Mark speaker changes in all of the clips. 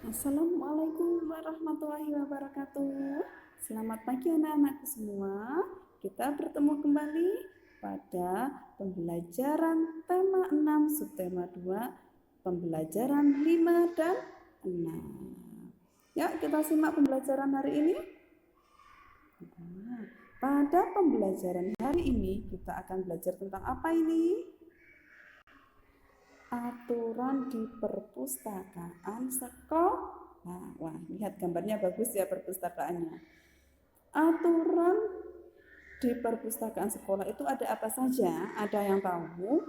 Speaker 1: Assalamualaikum warahmatullahi wabarakatuh. Selamat pagi anak-anakku semua. Kita bertemu kembali pada pembelajaran tema 6 subtema 2, pembelajaran 5 dan 6. Ya, kita simak pembelajaran hari ini. Pada pembelajaran hari ini kita akan belajar tentang apa ini? Aturan di perpustakaan sekolah. Wah, lihat gambarnya bagus ya perpustakaannya. Aturan di perpustakaan sekolah itu ada apa saja? Ada yang tahu?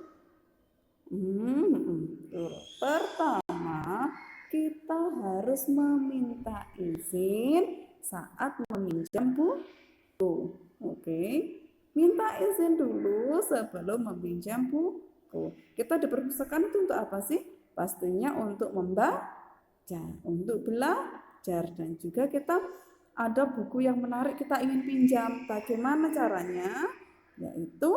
Speaker 1: Pertama, kita harus meminta izin saat meminjam buku. Oke, minta izin dulu sebelum meminjam buku. Kita di perpustakaan itu untuk apa sih? Pastinya untuk membaca, untuk belajar, dan juga kita ada buku yang menarik kita ingin pinjam. Bagaimana caranya? Yaitu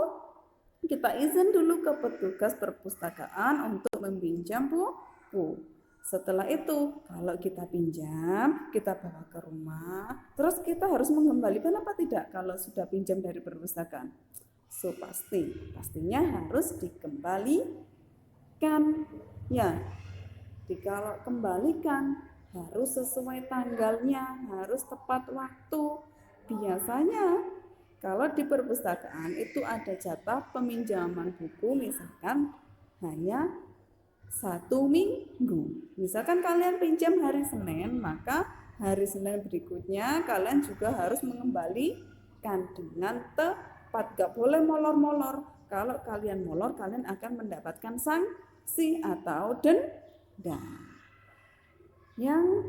Speaker 1: kita izin dulu ke petugas perpustakaan untuk meminjam buku. Setelah itu, kalau kita pinjam, kita bawa ke rumah, terus kita harus mengembalikan apa tidak kalau sudah pinjam dari perpustakaan? Pastinya harus dikembalikan. Ya, kalau kembalikan harus sesuai tanggalnya, harus tepat waktu. Biasanya kalau di perpustakaan itu ada jatah peminjaman buku misalkan hanya 1 minggu. Misalkan kalian pinjam hari Senin, maka hari Senin berikutnya kalian juga harus mengembalikan dengan tepat. Gak boleh molor-molor. Kalau kalian molor, kalian akan mendapatkan sanksi atau denda. Yang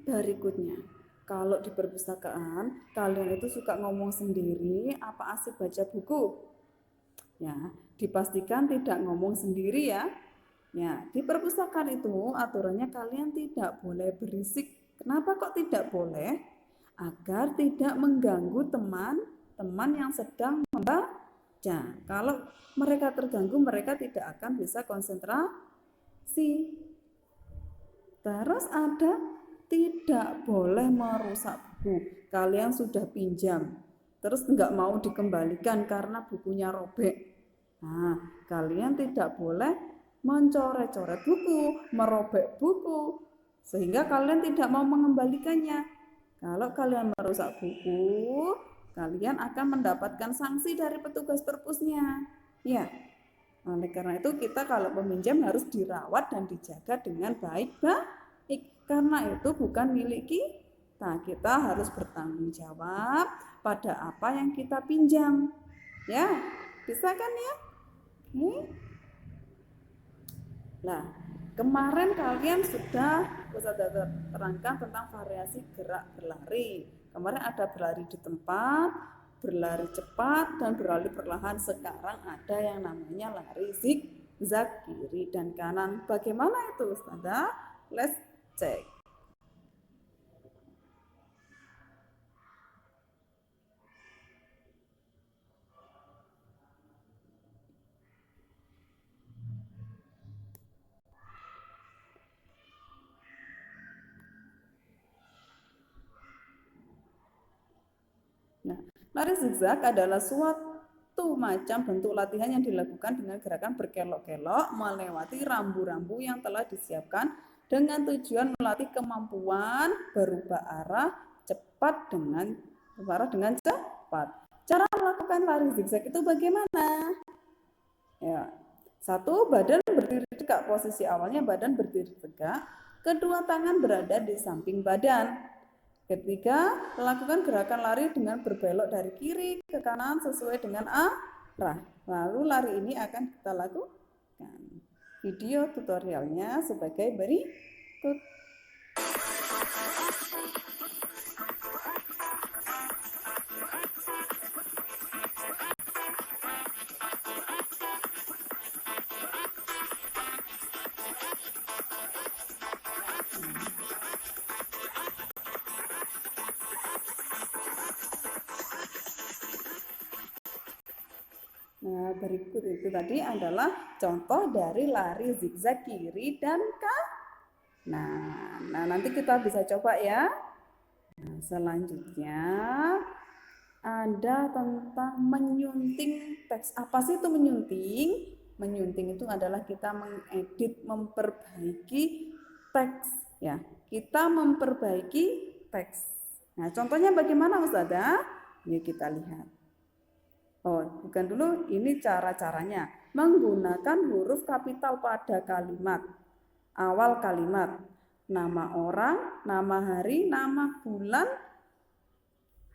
Speaker 1: berikutnya, kalau di perpustakaan kalian itu suka ngomong sendiri, apa asik baca buku? Ya, dipastikan tidak ngomong sendiri ya. Ya, di perpustakaan itu aturannya kalian tidak boleh berisik. Kenapa kok tidak boleh? Agar tidak mengganggu teman-teman yang sedang membaca. Kalau mereka terganggu, mereka tidak akan bisa konsentrasi. Terus ada tidak boleh merusak buku. Kalian sudah pinjam, terus nggak mau dikembalikan karena bukunya robek. Nah, kalian tidak boleh mencoret-coret buku, merobek buku, sehingga kalian tidak mau mengembalikannya. Kalau kalian merusak buku, kalian akan mendapatkan sanksi dari petugas perpusnya. Ya, oleh karena itu kita kalau peminjam harus dirawat dan dijaga dengan baik-baik. Karena itu bukan milik kita. Kita harus bertanggung jawab pada apa yang kita pinjam. Ya, bisa kan ya? Nah, kemarin kalian sudah terangkan tentang variasi gerak berlari. Kemarin ada berlari di tempat, berlari cepat, dan berlari perlahan. Sekarang ada yang namanya lari zigzag kiri dan kanan. Bagaimana itu, Ustazah? Let's check. Nah, lari zigzag adalah suatu macam bentuk latihan yang dilakukan dengan gerakan berkelok-kelok melewati rambu-rambu yang telah disiapkan dengan tujuan melatih kemampuan berubah arah dengan cepat. Cara melakukan lari zigzag itu bagaimana? Ya, satu, badan berdiri tegak. Posisi awalnya badan berdiri tegak, kedua tangan berada di samping badan. Ketiga, lakukan gerakan lari dengan berbelok dari kiri ke kanan sesuai dengan arah. Lalu lari ini akan kita lakukan. Video tutorialnya sebagai berikut. Nah, berikut itu tadi adalah contoh dari lari zigzag kiri dan Nah, nanti kita bisa coba ya. Nah, selanjutnya ada tentang menyunting teks. Apa sih itu menyunting? Menyunting itu adalah kita mengedit, memperbaiki teks ya. Kita memperbaiki teks. Nah, contohnya bagaimana Ustazah? Yuk kita lihat. Oh, bukan dulu, ini cara-caranya. Menggunakan huruf kapital pada kalimat. Awal kalimat. Nama orang, nama hari, nama bulan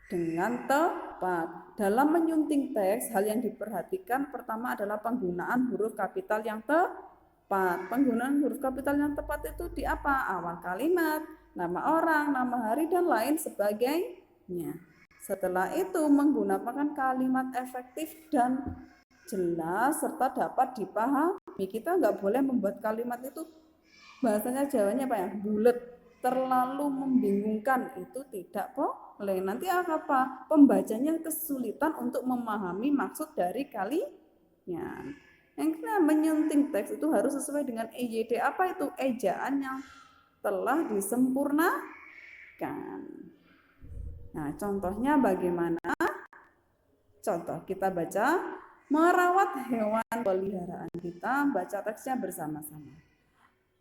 Speaker 1: dengan tepat. Dalam menyunting teks, hal yang diperhatikan pertama adalah penggunaan huruf kapital yang tepat. Penggunaan huruf kapital yang tepat itu di apa? Awal kalimat, nama orang, nama hari, dan lain sebagainya. Setelah itu menggunakan kalimat efektif dan jelas serta dapat dipahami. Kita nggak boleh membuat kalimat itu bahasanya Jawanya apa ya? Bulet, terlalu membingungkan, itu tidak boleh. Nanti apa? Pembacanya kesulitan untuk memahami maksud dari kalinya. Yang kita menyunting teks itu harus sesuai dengan EYD. Apa itu? Ejaan yang telah disempurnakan. Nah, contohnya bagaimana? Contoh, kita baca merawat hewan peliharaan. Kita baca teksnya bersama-sama.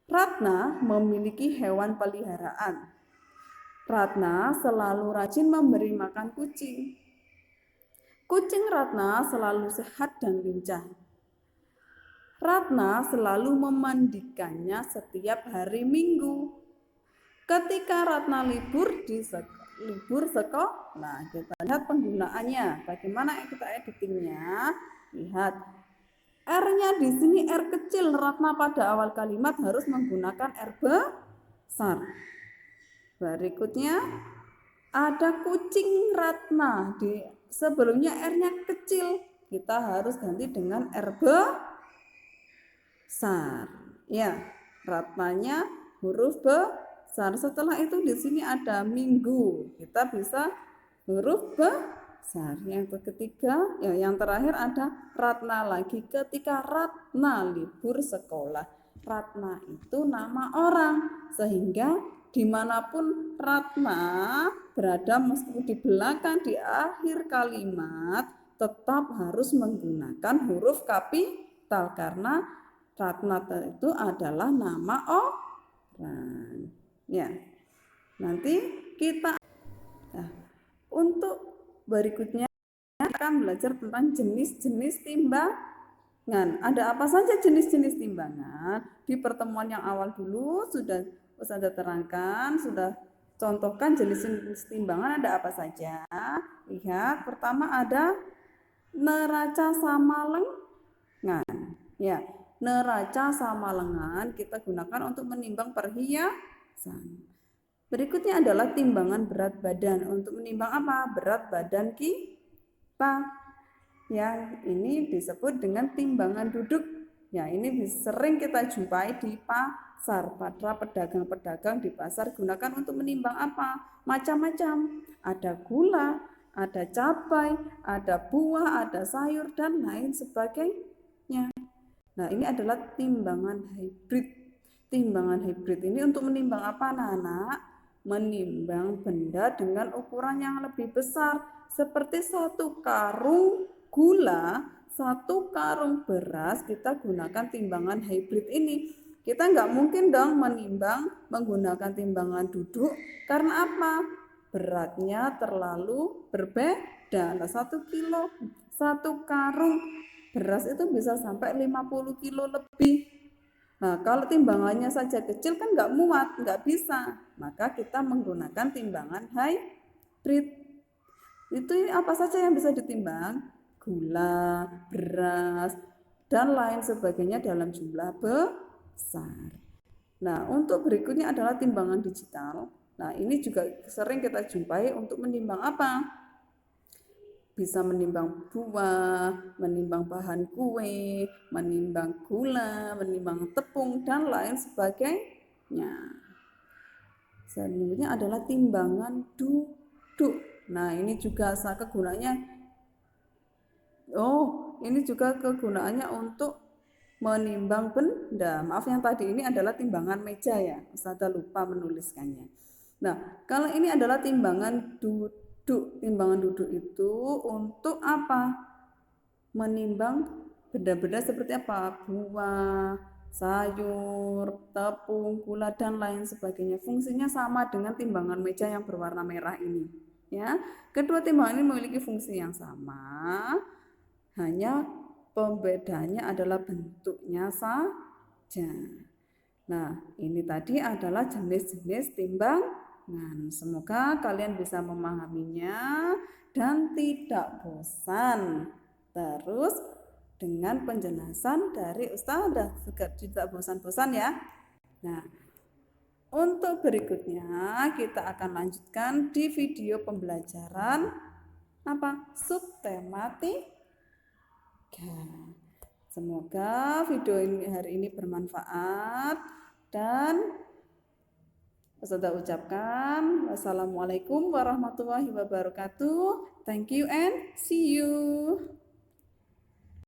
Speaker 1: Ratna memiliki hewan peliharaan. Ratna selalu rajin memberi makan kucing. Kucing Ratna selalu sehat dan lincah. Ratna selalu memandikannya setiap hari Minggu. Ketika Ratna libur sekolah, kita lihat penggunaannya. Bagaimana kita editingnya? Lihat, R-nya di sini R kecil. Ratna pada awal kalimat harus menggunakan R besar. Berikutnya ada kucing Ratna. Di sebelumnya R-nya kecil. Kita harus ganti dengan R besar. Ya, Ratnanya huruf besar. Setelah itu di sini ada minggu. Kita bisa huruf besar. Yang ketiga, yang terakhir ada Ratna lagi. Ketika Ratna libur sekolah. Ratna itu nama orang. Sehingga dimanapun Ratna berada, meskipun di belakang, di akhir kalimat, tetap harus menggunakan huruf kapital. Karena Ratna itu adalah nama orang. Ya, nanti kita untuk berikutnya akan belajar tentang jenis-jenis timbangan. Ada apa saja jenis-jenis timbangan? Di pertemuan yang awal dulu sudah terangkan, sudah contohkan jenis-jenis timbangan ada apa saja. Lihat, pertama ada neraca sama lengan. Ya, neraca sama lengan kita gunakan untuk menimbang perhiasan. Berikutnya adalah timbangan berat badan. Untuk menimbang apa? Berat badan kita. Ya, ini disebut dengan timbangan duduk. Ya, ini sering kita jumpai di pasar. Para pedagang-pedagang di pasar gunakan untuk menimbang apa? Macam-macam. Ada gula, ada cabai, ada buah, ada sayur, dan lain sebagainya. Nah, ini adalah timbangan hibrid. Timbangan hibrid ini untuk menimbang apa, anak-anak? Menimbang benda dengan ukuran yang lebih besar, seperti 1 karung gula, 1 karung beras. Kita gunakan timbangan hibrid ini. Kita nggak mungkin dong menimbang menggunakan timbangan duduk, karena apa? Beratnya terlalu berbeda. Nah, 1 kilo, 1 karung beras itu bisa sampai 50 kilo lebih. Nah, kalau timbangannya saja kecil kan nggak muat, nggak bisa. Maka kita menggunakan timbangan hybrid. Itu apa saja yang bisa ditimbang? Gula, beras, dan lain sebagainya dalam jumlah besar. Nah, untuk berikutnya adalah timbangan digital. Nah, ini juga sering kita jumpai untuk menimbang apa? Bisa menimbang buah, menimbang bahan kue, menimbang gula, menimbang tepung, dan lain sebagainya. Selanjutnya adalah timbangan duduk. Nah, ini juga kegunaannya. Ini juga kegunaannya untuk menimbang benda. Maaf, yang tadi ini adalah timbangan meja ya, Ustazah lupa menuliskannya. Nah, kalau ini adalah timbangan duduk. Timbangan duduk itu untuk apa? Menimbang benda-benda seperti apa? Buah, sayur, tepung, gula, dan lain sebagainya. Fungsinya sama dengan timbangan meja yang berwarna merah ini. Ya, kedua timbangan ini memiliki fungsi yang sama, hanya pembedanya adalah bentuknya saja. Nah, ini tadi adalah jenis-jenis timbangan. Semoga kalian bisa memahaminya dan tidak bosan. Terus dengan penjelasan dari Ustazah tidak bosan-bosan ya. Nah, untuk berikutnya kita akan lanjutkan di video pembelajaran subtematika. Semoga video hari ini bermanfaat dan Ustazah ucapkan wassalamualaikum warahmatullahi wabarakatuh. Thank you and see you.